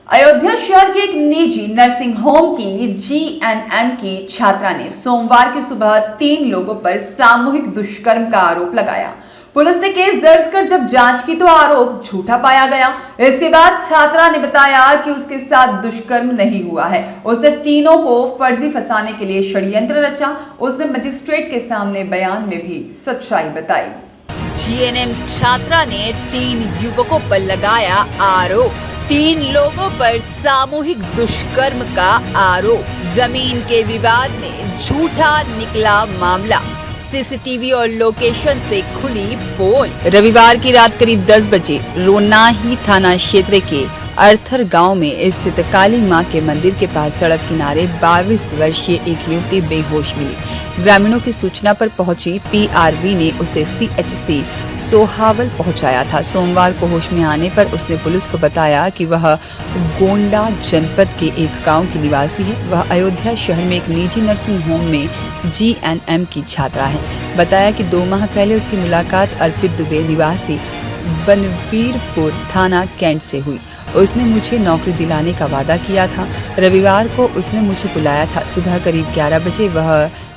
अयोध्या शहर के एक निजी नर्सिंग होम की जीएनएम की छात्रा ने सोमवार की सुबह 3 लोगों पर सामूहिक दुष्कर्म का आरोप लगाया। पुलिस ने केस दर्ज कर जब जांच की तो आरोप झूठा पाया गया। इसके बाद छात्रा ने बताया कि उसके साथ दुष्कर्म नहीं हुआ है। उसने तीनों को फर्जी फंसाने के लिए षड्यंत्र रचा। उसने मजिस्ट्रेट के सामने बयान में भी सच्चाई बताई। जीएनएम छात्रा ने 3 युवकों पर लगाया आरोप। 3 लोगों पर सामूहिक दुष्कर्म का आरोप। जमीन के विवाद में झूठा निकला मामला। सीसीटीवी और लोकेशन से खुली पोल। रविवार की रात करीब 10 बजे रोनाही थाना क्षेत्र के अर्थर गांव में स्थित काली मां के मंदिर के पास सड़क किनारे 22 वर्षीय एक युवती बेहोश मिली। ग्रामीणों की सूचना पर पहुंची पीआरवी ने उसे सीएचसी सोहावल पहुंचाया था। सोमवार को होश में आने पर उसने पुलिस को बताया कि वह गोंडा जनपद के एक गांव की निवासी है। वह अयोध्या शहर में एक निजी नर्सिंग होम में जीएनएम की छात्रा है। बताया कि 2 माह पहले उसकी मुलाकात अर्पित दुबे निवासी बनवीरपुर थाना कैंट से हुई। उसने मुझे नौकरी दिलाने का वादा किया था। रविवार को उसने मुझे बुलाया था। सुबह करीब 11 बजे वह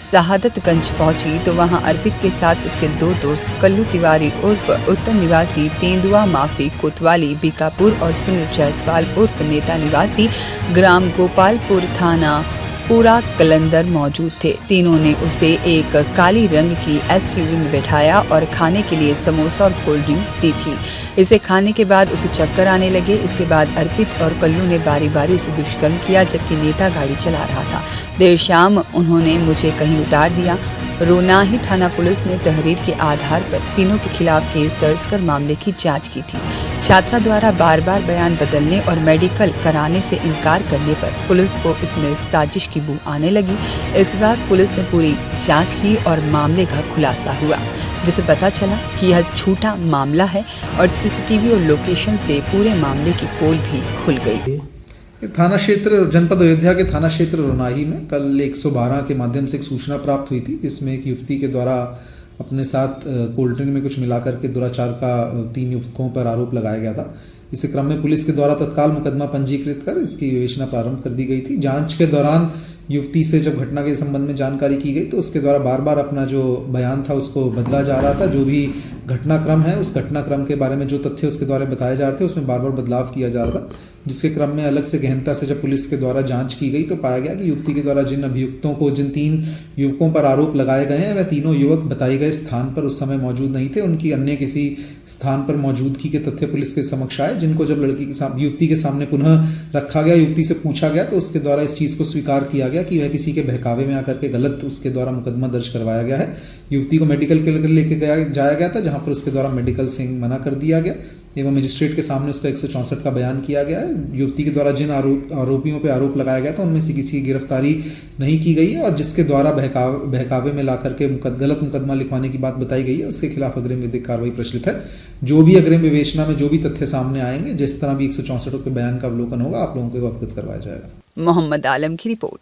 शहादतगंज पहुंची तो वहां अर्पित के साथ उसके 2 दोस्त कल्लू तिवारी उर्फ उत्तर निवासी तेंदुआ माफी कोतवाली बीकापुर और सुनील जायसवाल उर्फ नेता निवासी ग्राम गोपालपुर थाना पूरा कलंदर मौजूद थे। तीनों ने उसे एक काली रंग की एसयूवी में बैठाया और खाने के लिए समोसा और कोल्ड ड्रिंक दी थी। इसे खाने के बाद उसे चक्कर आने लगे। इसके बाद अर्पित और कल्लू ने बारी बारी उसे दुष्कर्म किया जबकि नेता गाड़ी चला रहा था। देर शाम उन्होंने मुझे कहीं उतार दिया। रोनाही थाना पुलिस ने तहरीर के आधार पर तीनों के खिलाफ केस दर्ज कर मामले की जांच की थी। छात्रा द्वारा बार बार बयान बदलने और मेडिकल कराने से इनकार करने पर पुलिस को इसमें साजिश की बू आने लगी। इसके बाद पुलिस ने पूरी जांच की और मामले का खुलासा हुआ, जिसे पता चला कि यह झूठा मामला है और सीसीटीवी और लोकेशन से पूरे मामले की पोल भी खुल गई। थाना क्षेत्र जनपद अयोध्या के थाना क्षेत्र रोनाही में कल 112 के माध्यम से एक सूचना प्राप्त हुई थी, जिसमें एक युवती के द्वारा अपने साथ कोल्ड ड्रिंक में कुछ मिलाकर के दुराचार का 3 युवकों पर आरोप लगाया गया था। इस क्रम में पुलिस के द्वारा तत्काल मुकदमा पंजीकृत कर इसकी विवेचना प्रारंभ कर दी गई थी। जांच के दौरान युवती से जब घटना के संबंध में जानकारी की गई तो उसके द्वारा बार बार अपना जो बयान था उसको बदला जा रहा था। जो भी घटनाक्रम है उस घटनाक्रम के बारे में जो तथ्य उसके द्वारा बताए जा रहे थे उसमें बार बार बदलाव किया जा रहा था, जिसके क्रम में अलग से गहनता से जब पुलिस के द्वारा जांच की गई तो पाया गया कि युवती के द्वारा जिन अभियुक्तों को जिन 3 युवकों पर आरोप लगाए गए हैं वह तीनों युवक बताए गए स्थान पर उस समय मौजूद नहीं थे। उनकी अन्य किसी स्थान पर मौजूदगी के तथ्य पुलिस के समक्ष आए, जिनको जब युवती के सामने पुनः रखा गया, युवती से पूछा गया तो उसके द्वारा इस चीज़ को स्वीकार किया गया कि वह किसी के बहकावे में आकर के गलत उसके द्वारा मुकदमा दर्ज करवाया गया है। युवती को मेडिकल के लिए लेके जाया गया था, जहां पर उसके द्वारा मेडिकल से मना कर दिया गया एवं मजिस्ट्रेट के सामने उसका 164 का बयान किया गया है। युवती के द्वारा जिन आरोपियों पर आरोप लगाया गया था उनमें से किसी की गिरफ्तारी नहीं की गई है और जिसके द्वारा बहकावे में ला करके गलत मुकदमा लिखवाने की बात बताई गई है उसके खिलाफ अग्रिम विधिक कार्रवाई प्रचलित है। जो भी अग्रिम विवेचना में जो भी तथ्य सामने आएंगे, जिस तरह भी 164 के बयान का अवलोकन होगा, आप लोगों को अवगत करवाया जाएगा। मोहम्मद आलम की रिपोर्ट।